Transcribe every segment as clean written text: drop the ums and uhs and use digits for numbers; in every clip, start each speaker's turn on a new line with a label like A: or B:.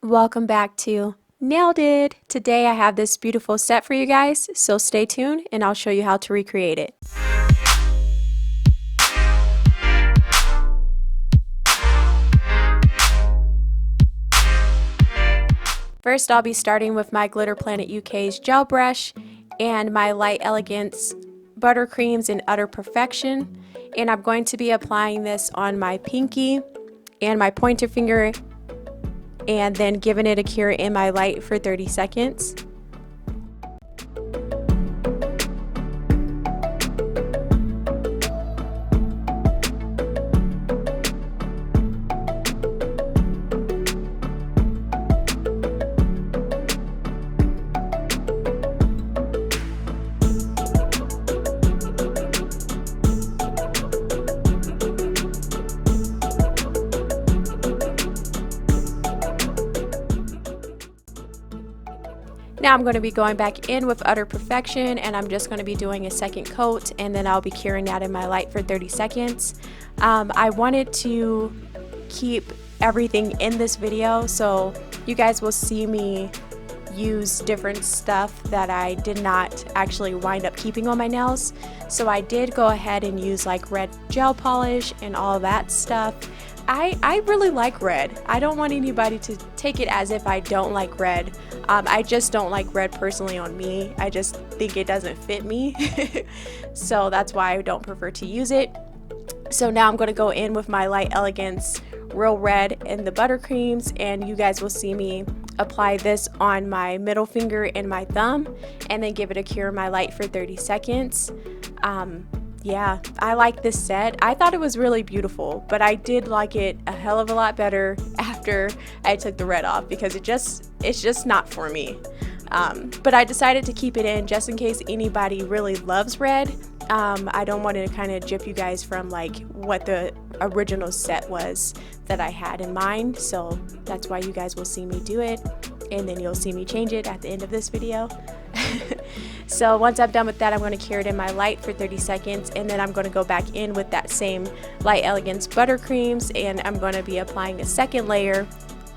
A: Welcome back to Nailed It! Today I have this beautiful set for you guys, so stay tuned and I'll show you how to recreate it. First I'll be starting with my Glitter Planet UK's gel brush and my Light Elegance Buttercreams in Utter Perfection, and I'm going to be applying this on my pinky and my pointer finger and then giving it a cure in my light for 30 seconds. Now I'm going to be going back in with Utter Perfection, and I'm just going to be doing a second coat, and then I'll be curing that in my light for 30 seconds. I wanted to keep everything in this video, so you guys will see me use different stuff that I did not actually wind up keeping on my nails. So I did go ahead and use like red gel polish and all that stuff. I really like red. I don't want anybody to take it as if I don't like red. I just don't like red personally on me. I just think it doesn't fit me. So that's why I don't prefer to use it. So now I'm going to go in with my Light Elegance Real Red and the buttercreams, and you guys will see me apply this on my middle finger and my thumb and then give it a cure in my light for 30 seconds. Yeah, I like this set. I thought it was really beautiful, but I did like it a hell of a lot better after I took the red off because it's just not for me. But I decided to keep it in just in case anybody really loves red. I don't want to kind of gyp you guys from like what the original set was that I had in mind, so that's why you guys will see me do it, and then you'll see me change it at the end of this video. So once I'm done with that, I'm going to cure it in my light for 30 seconds, and then I'm going to go back in with that same Light Elegance buttercreams, and I'm going to be applying a second layer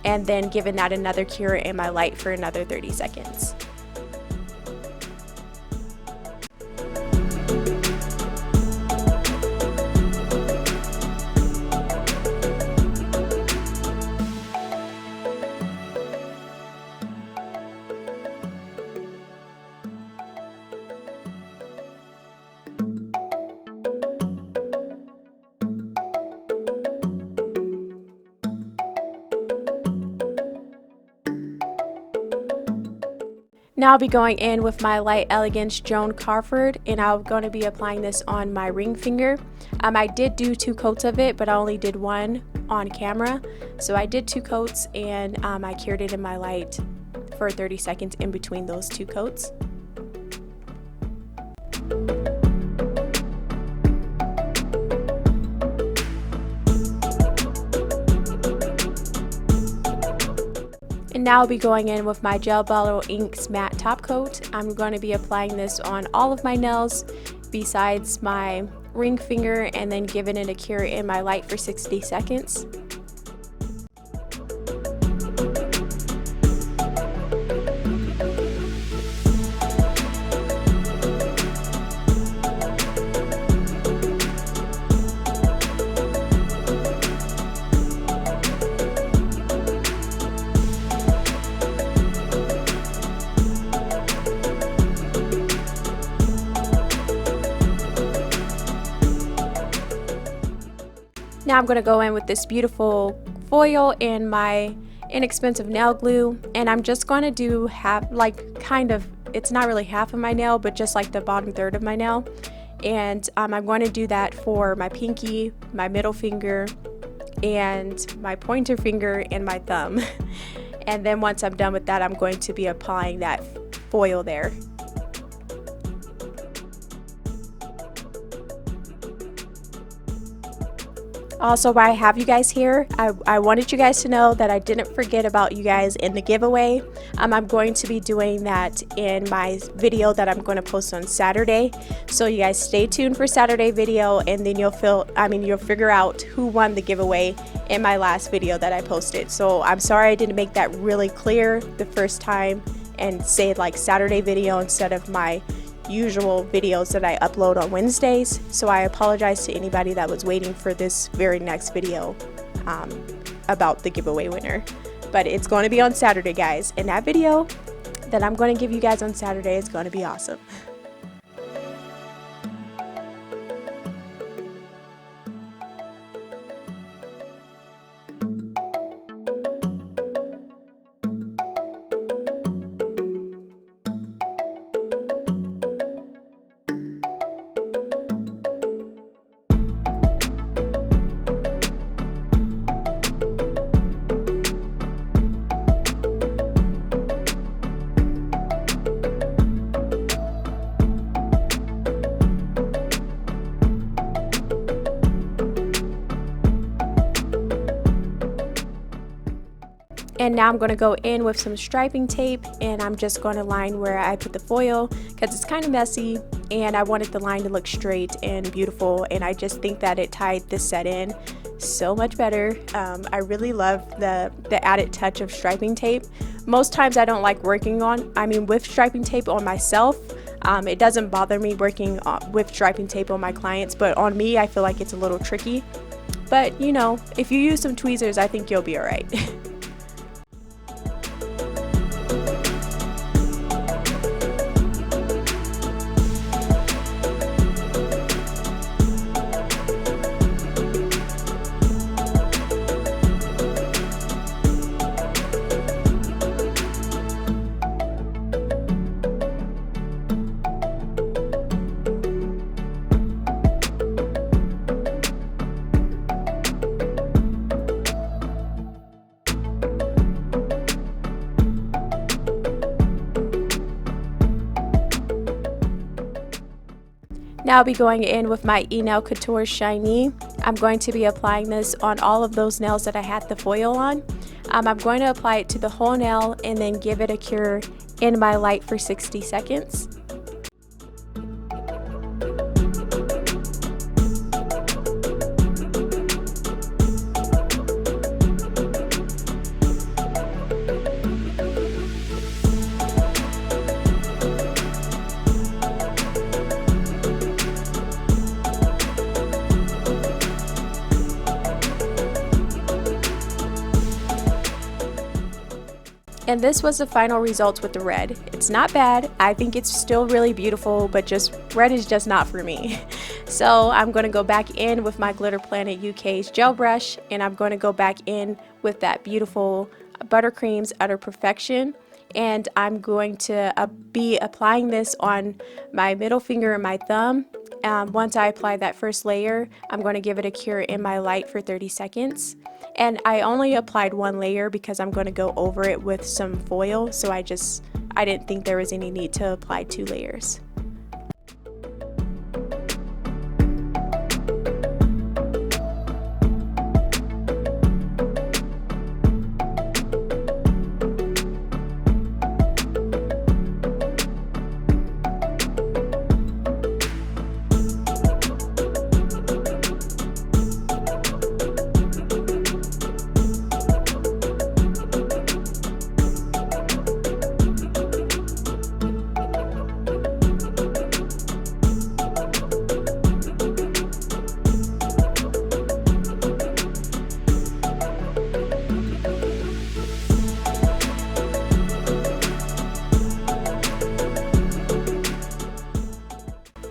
A: and then giving that another cure in my light for another 30 seconds. Now I'll be going in with my Light Elegance Joan Carford, and I'm going to be applying this on my ring finger. I did do 2 coats of it, but I only did 1 on camera. So I did 2 coats, and I cured it in my light for 30 seconds in between those 2 coats. And now I'll be going in with my Gel Bottle Inks Matte Top Coat. I'm going to be applying this on all of my nails besides my ring finger, and then giving it a cure in my light for 60 seconds. Now I'm going to go in with this beautiful foil and my inexpensive nail glue, and I'm just going to do half, like kind of, it's not really half of my nail, but just like the bottom third of my nail. And I'm going to do that for my pinky, my middle finger, and my pointer finger and my thumb. And then once I'm done with that, I'm going to be applying that foil there. Also, while I have you guys here, I wanted you guys to know that I didn't forget about you guys in the giveaway. I'm going to be doing that in my video that I'm going to post on Saturday. So you guys stay tuned for Saturday video, and then you'll figure out who won the giveaway in my last video that I posted. So I'm sorry I didn't make that really clear the first time and say like Saturday video instead of my usual videos that I upload on Wednesdays. So I apologize to anybody that was waiting for this very next video about the giveaway winner. But it's going to be on Saturday, guys, and that video that I'm going to give you guys on Saturday is going to be awesome. And now I'm going to go in with some striping tape, and I'm just going to line where I put the foil because it's kind of messy and I wanted the line to look straight and beautiful, and I just think that it tied this set in so much better. I really love the added touch of striping tape. Most times I don't like working with striping tape on myself. It doesn't bother me working with striping tape on my clients, but on me I feel like it's a little tricky. But you know, if you use some tweezers, I think you'll be alright. Now I'll be going in with my E-Nail Couture Shiny. I'm going to be applying this on all of those nails that I had the foil on. I'm going to apply it to the whole nail and then give it a cure in my light for 60 seconds. And this was the final results with the red. It's not bad. I think it's still really beautiful, but just red is just not for me. So I'm going to go back in with my Glitter Planet UK's gel brush, and I'm going to go back in with that beautiful Buttercream's Utter Perfection. And I'm going to be applying this on my middle finger and my thumb. Once I apply that first layer, I'm going to give it a cure in my light for 30 seconds. And I only applied one layer because I'm going to go over it with some foil, so I didn't think there was any need to apply 2 layers.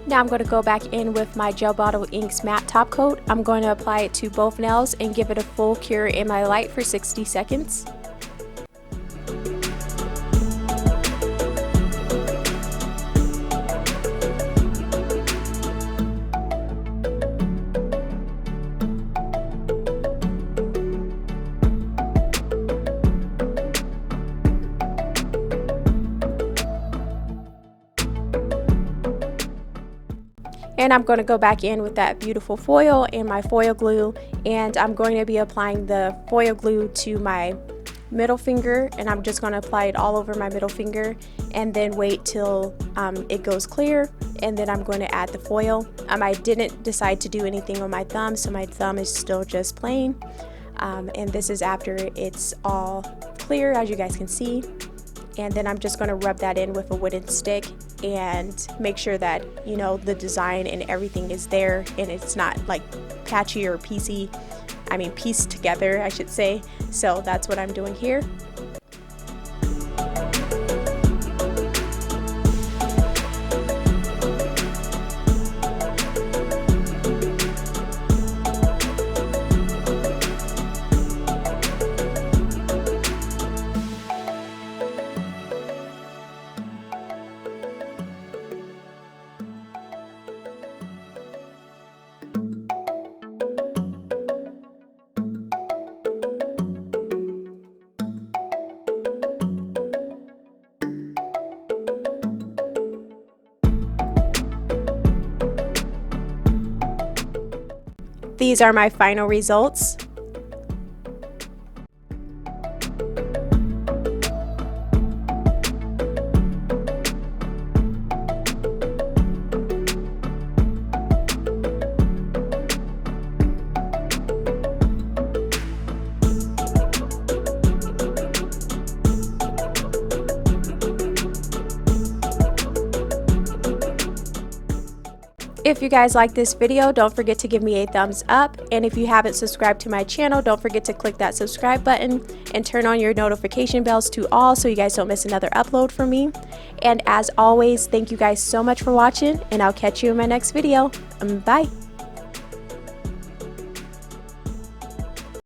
A: Now I'm going to go back in with my Gel Bottle Inks Matte Top Coat. I'm going to apply it to both nails and give it a full cure in my light for 60 seconds. And I'm going to go back in with that beautiful foil and my foil glue, and I'm going to be applying the foil glue to my middle finger, and I'm just going to apply it all over my middle finger and then wait till it goes clear, and then I'm going to add the foil. I didn't decide to do anything on my thumb, so my thumb is still just plain, and this is after it's all clear, as you guys can see. And then I'm just going to rub that in with a wooden stick and make sure that, you know, the design and everything is there and it's not like patchy or pieced together, I should say. So that's what I'm doing here. These are my final results. If you guys like this video, don't forget to give me a thumbs up, and if you haven't subscribed to my channel, don't forget to click that subscribe button and turn on your notification bells to all so you guys don't miss another upload from me. And as always, thank you guys so much for watching, and I'll catch you in my next video. Bye!